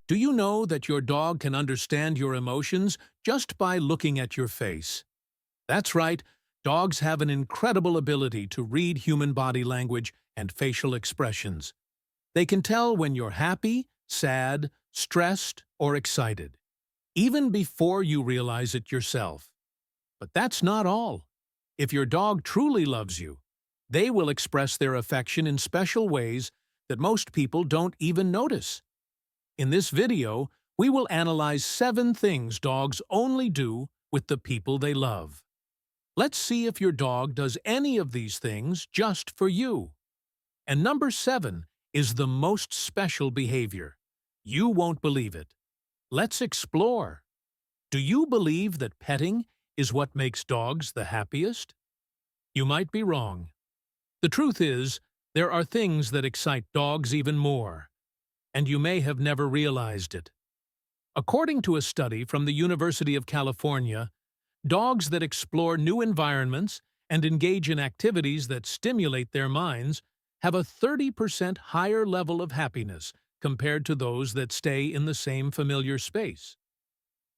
Do you know that your dog can understand your emotions just by looking at your face? That's right, dogs have an incredible ability to read human body language and facial expressions. They can tell when you're happy, sad, stressed, or excited, even before you realize it yourself. But that's not all. If your dog truly loves you, they will express their affection in special ways that most people don't even notice. In this video, we will analyze 7 things dogs only do with the people they love. Let's see if your dog does any of these things just for you. And number 7 is the most special behavior. You won't believe it. Let's explore. Do you believe that petting is what makes dogs the happiest? You might be wrong. The truth is, there are things that excite dogs even more, and you may have never realized it. According to a study from the University of California, dogs that explore new environments and engage in activities that stimulate their minds have a 30% higher level of happiness compared to those that stay in the same familiar space.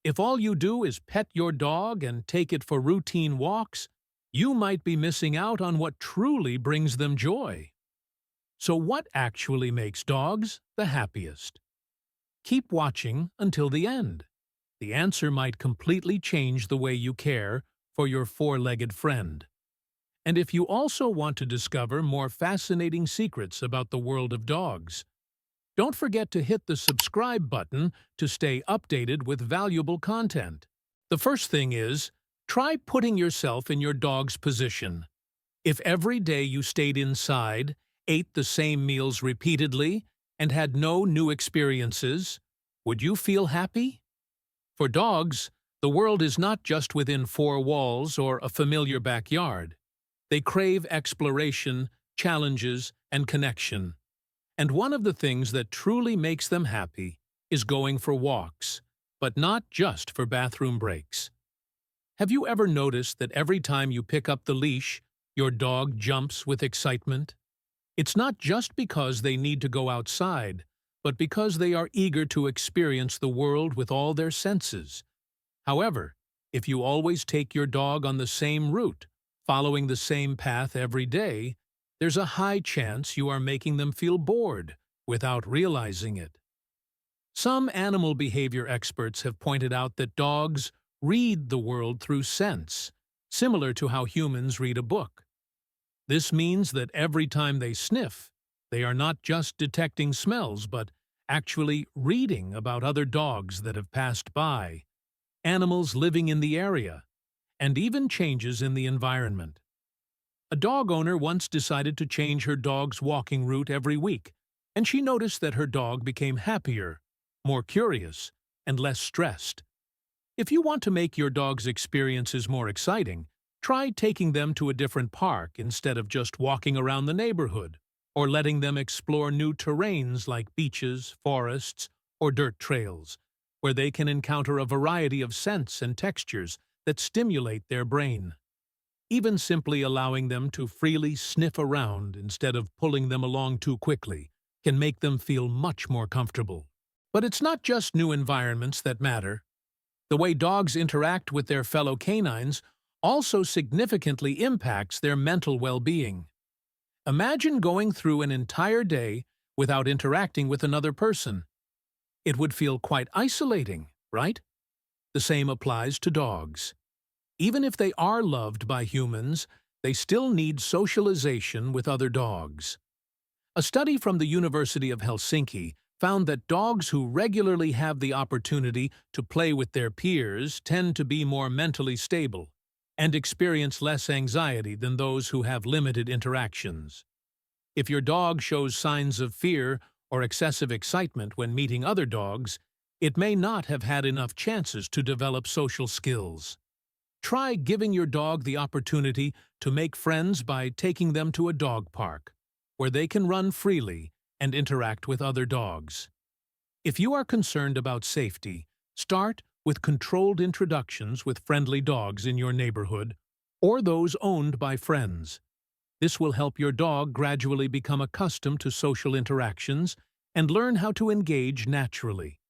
If all you do is pet your dog and take it for routine walks, you might be missing out on what truly brings them joy. So what actually makes dogs the happiest? Keep watching until the end. The answer might completely change the way you care for your four-legged friend. And if you also want to discover more fascinating secrets about the world of dogs, don't forget to hit the subscribe button to stay updated with valuable content. The first thing is, try putting yourself in your dog's position. If every day you stayed inside, ate the same meals repeatedly, and had no new experiences, would you feel happy? For dogs, the world is not just within 4 walls or a familiar backyard. They crave exploration, challenges, and connection. And one of the things that truly makes them happy is going for walks, but not just for bathroom breaks. Have you ever noticed that every time you pick up the leash, your dog jumps with excitement? It's not just because they need to go outside, but because they are eager to experience the world with all their senses. However, if you always take your dog on the same route, following the same path every day, there's a high chance you are making them feel bored without realizing it. Some animal behavior experts have pointed out that dogs read the world through sense, similar to how humans read a book. This means that every time they sniff, they are not just detecting smells, but actually reading about other dogs that have passed by, animals living in the area, and even changes in the environment. A dog owner once decided to change her dog's walking route every week, and she noticed that her dog became happier, more curious, and less stressed. If you want to make your dog's experiences more exciting, try taking them to a different park instead of just walking around the neighborhood, or letting them explore new terrains like beaches, forests, or dirt trails, where they can encounter a variety of scents and textures that stimulate their brain. Even simply allowing them to freely sniff around instead of pulling them along too quickly can make them feel much more comfortable. But it's not just new environments that matter. The way dogs interact with their fellow canines also significantly impacts their mental well-being. Imagine going through an entire day without interacting with another person. It would feel quite isolating, right? The same applies to dogs. Even if they are loved by humans, they still need socialization with other dogs. A study from the University of Helsinki found that dogs who regularly have the opportunity to play with their peers tend to be more mentally stable and experience less anxiety than those who have limited interactions. If your dog shows signs of fear or excessive excitement when meeting other dogs, it may not have had enough chances to develop social skills. Try giving your dog the opportunity to make friends by taking them to a dog park, where they can run freely and interact with other dogs. If you are concerned about safety, start with controlled introductions with friendly dogs in your neighborhood or those owned by friends. This will help your dog gradually become accustomed to social interactions and learn how to engage naturally.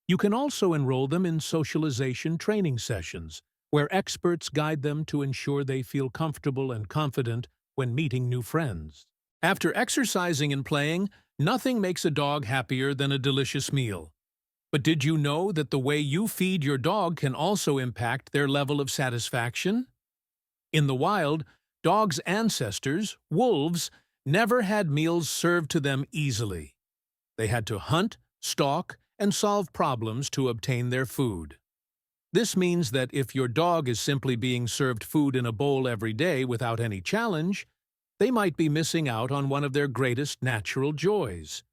You can also enroll them in socialization training sessions, where experts guide them to ensure they feel comfortable and confident when meeting new friends. After exercising and playing, nothing makes a dog happier than a delicious meal. But did you know that the way you feed your dog can also impact their level of satisfaction? In the wild, dogs' ancestors, wolves, never had meals served to them easily. They had to hunt, stalk, and solve problems to obtain their food. This means that if your dog is simply being served food in a bowl every day without any challenge, they might be missing out on one of their greatest natural joys.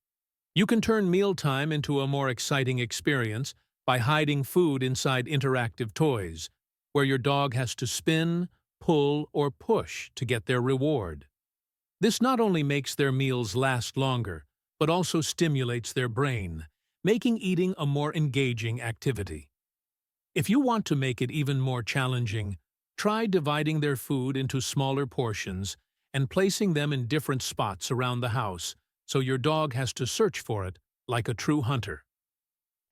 You can turn mealtime into a more exciting experience by hiding food inside interactive toys, where your dog has to spin, pull, or push to get their reward. This not only makes their meals last longer, but also stimulates their brain, making eating a more engaging activity. If you want to make it even more challenging, try dividing their food into smaller portions and placing them in different spots around the house so your dog has to search for it like a true hunter.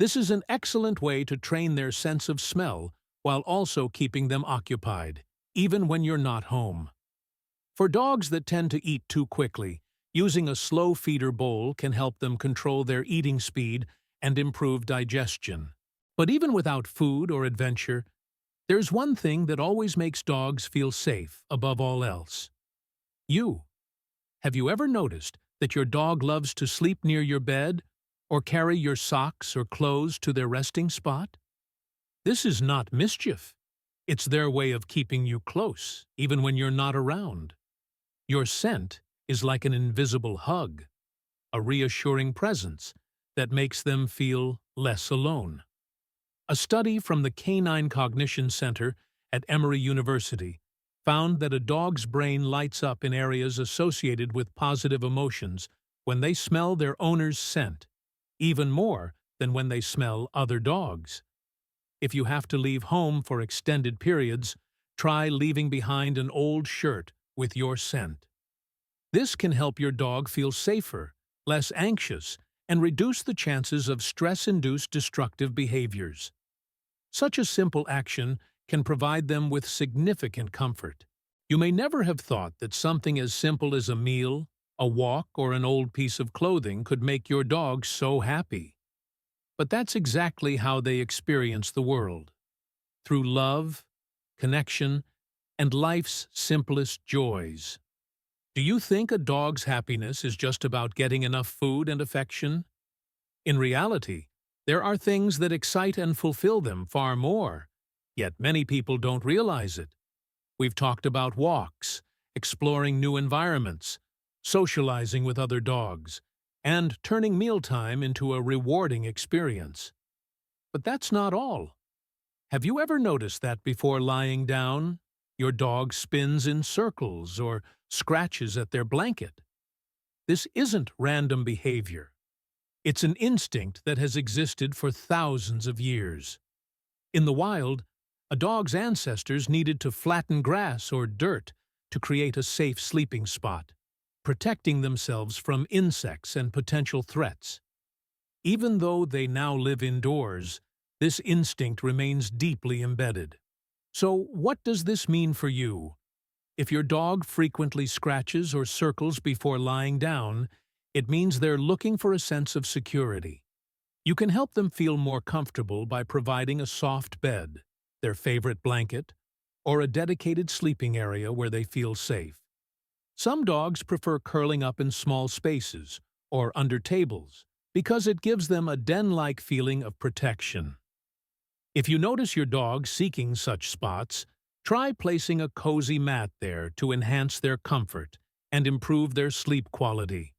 This is an excellent way to train their sense of smell while also keeping them occupied, even when you're not home. For dogs that tend to eat too quickly, using a slow feeder bowl can help them control their eating speed and improve digestion. But even without food or adventure, there's one thing that always makes dogs feel safe above all else. You. Have you ever noticed that your dog loves to sleep near your bed or carry your socks or clothes to their resting spot? This is not mischief. It's their way of keeping you close, even when you're not around. Your scent is like an invisible hug, a reassuring presence that makes them feel less alone. A study from the Canine Cognition Center at Emory University found that a dog's brain lights up in areas associated with positive emotions when they smell their owner's scent, even more than when they smell other dogs. If you have to leave home for extended periods, try leaving behind an old shirt with your scent. This can help your dog feel safer, less anxious, and reduce the chances of stress-induced destructive behaviors. Such a simple action can provide them with significant comfort. You may never have thought that something as simple as a meal, a walk, or an old piece of clothing could make your dog so happy. But that's exactly how they experience the world. Through love, connection, and life's simplest joys. Do you think a dog's happiness is just about getting enough food and affection? In reality, there are things that excite and fulfill them far more, yet many people don't realize it. We've talked about walks, exploring new environments, socializing with other dogs, and turning mealtime into a rewarding experience. But that's not all. Have you ever noticed that before lying down, your dog spins in circles or scratches at their blanket? This isn't random behavior. It's an instinct that has existed for thousands of years. In the wild, a dog's ancestors needed to flatten grass or dirt to create a safe sleeping spot, protecting themselves from insects and potential threats. Even though they now live indoors, this instinct remains deeply embedded. So, what does this mean for you? If your dog frequently scratches or circles before lying down, it means they're looking for a sense of security. You can help them feel more comfortable by providing a soft bed, their favorite blanket, or a dedicated sleeping area where they feel safe. Some dogs prefer curling up in small spaces or under tables because it gives them a den-like feeling of protection. If you notice your dog seeking such spots, try placing a cozy mat there to enhance their comfort and improve their sleep quality.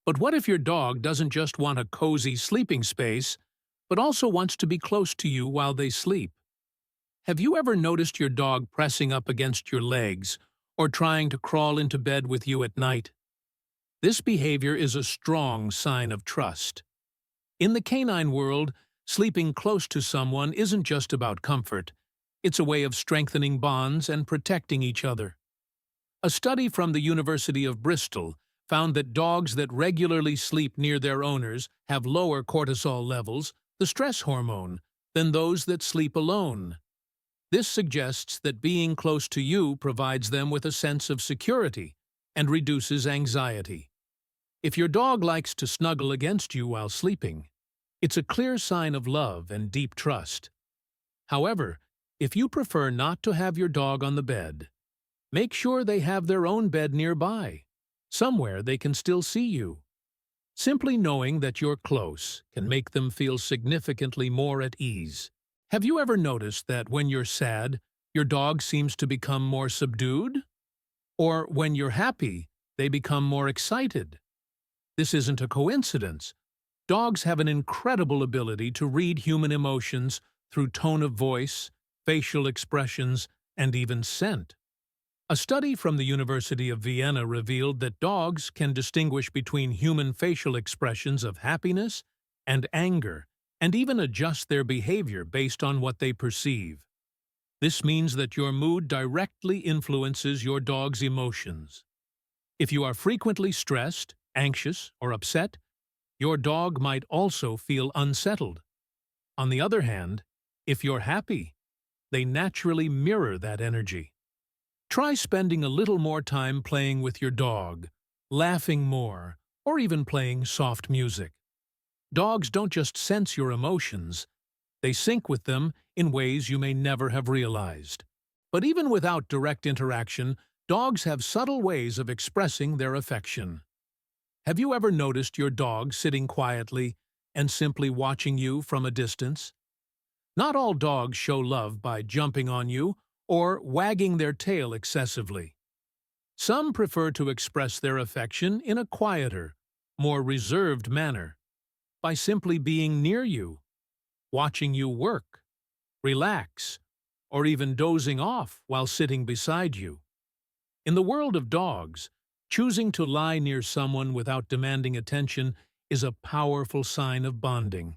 But what if your dog doesn't just want a cozy sleeping space, but also wants to be close to you while they sleep? Have you ever noticed your dog pressing up against your legs or trying to crawl into bed with you at night? This behavior is a strong sign of trust. In the canine world, sleeping close to someone isn't just about comfort. It's a way of strengthening bonds and protecting each other. A study from the University of Bristol found that dogs that regularly sleep near their owners have lower cortisol levels, the stress hormone, than those that sleep alone. This suggests that being close to you provides them with a sense of security and reduces anxiety. If your dog likes to snuggle against you while sleeping, it's a clear sign of love and deep trust. However, if you prefer not to have your dog on the bed, make sure they have their own bed nearby, somewhere they can still see you. Simply knowing that you're close can make them feel significantly more at ease. Have you ever noticed that when you're sad, your dog seems to become more subdued? Or when you're happy, they become more excited? This isn't a coincidence. Dogs have an incredible ability to read human emotions through tone of voice, facial expressions, and even scent. A study from the University of Vienna revealed that dogs can distinguish between human facial expressions of happiness and anger, and even adjust their behavior based on what they perceive. This means that your mood directly influences your dog's emotions. If you are frequently stressed, anxious, or upset, your dog might also feel unsettled. On the other hand, if you're happy, they naturally mirror that energy. Try spending a little more time playing with your dog, laughing more, or even playing soft music. Dogs don't just sense your emotions, they sync with them in ways you may never have realized. But even without direct interaction, dogs have subtle ways of expressing their affection. Have you ever noticed your dog sitting quietly and simply watching you from a distance? Not all dogs show love by jumping on you or wagging their tail excessively. Some prefer to express their affection in a quieter, more reserved manner, by simply being near you, watching you work, relax, or even dozing off while sitting beside you. In the world of dogs, choosing to lie near someone without demanding attention is a powerful sign of bonding.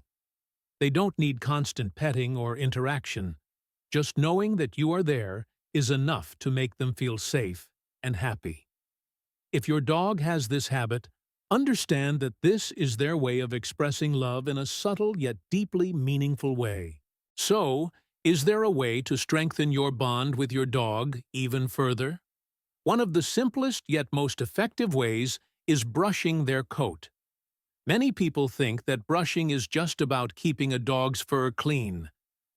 They don't need constant petting or interaction. Just knowing that you are there is enough to make them feel safe and happy. If your dog has this habit, understand that this is their way of expressing love in a subtle yet deeply meaningful way. So, is there a way to strengthen your bond with your dog even further? One of the simplest yet most effective ways is brushing their coat. Many people think that brushing is just about keeping a dog's fur clean,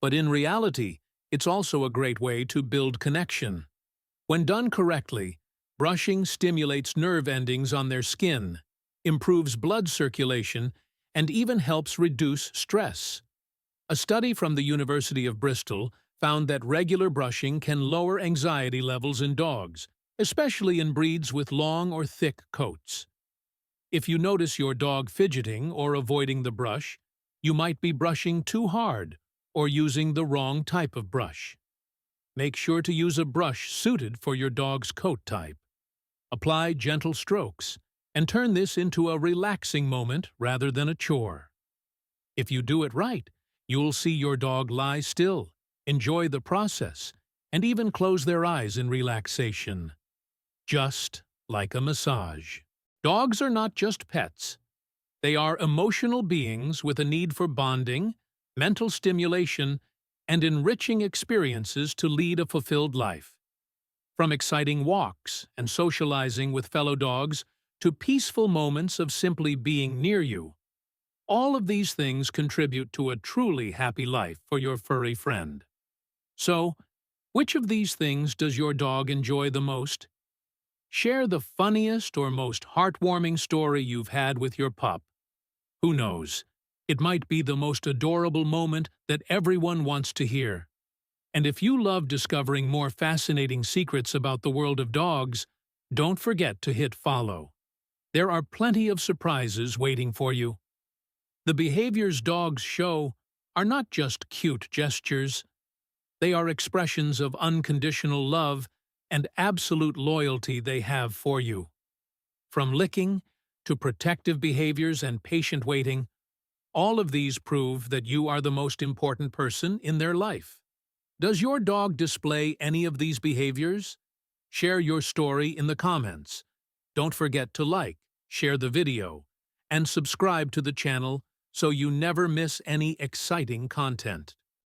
but in reality, it's also a great way to build connection. When done correctly, brushing stimulates nerve endings on their skin, improves blood circulation, and even helps reduce stress. A study from the University of Bristol found that regular brushing can lower anxiety levels in dogs, especially in breeds with long or thick coats. If you notice your dog fidgeting or avoiding the brush, you might be brushing too hard or using the wrong type of brush. Make sure to use a brush suited for your dog's coat type. Apply gentle strokes, and turn this into a relaxing moment rather than a chore. If you do it right, you'll see your dog lie still, enjoy the process, and even close their eyes in relaxation. Just like a massage. Dogs are not just pets. They are emotional beings with a need for bonding, mental stimulation, and enriching experiences to lead a fulfilled life. From exciting walks and socializing with fellow dogs to peaceful moments of simply being near you, all of these things contribute to a truly happy life for your furry friend. So, which of these things does your dog enjoy the most? Share the funniest or most heartwarming story you've had with your pup. Who knows? It might be the most adorable moment that everyone wants to hear. And if you love discovering more fascinating secrets about the world of dogs, don't forget to hit follow. There are plenty of surprises waiting for you. The behaviors dogs show are not just cute gestures. They are expressions of unconditional love and absolute loyalty they have for you. From licking to protective behaviors and patient waiting, all of these prove that you are the most important person in their life. Does your dog display any of these behaviors? Share your story in the comments. Don't forget to like, share the video, and subscribe to the channel so you never miss any exciting content.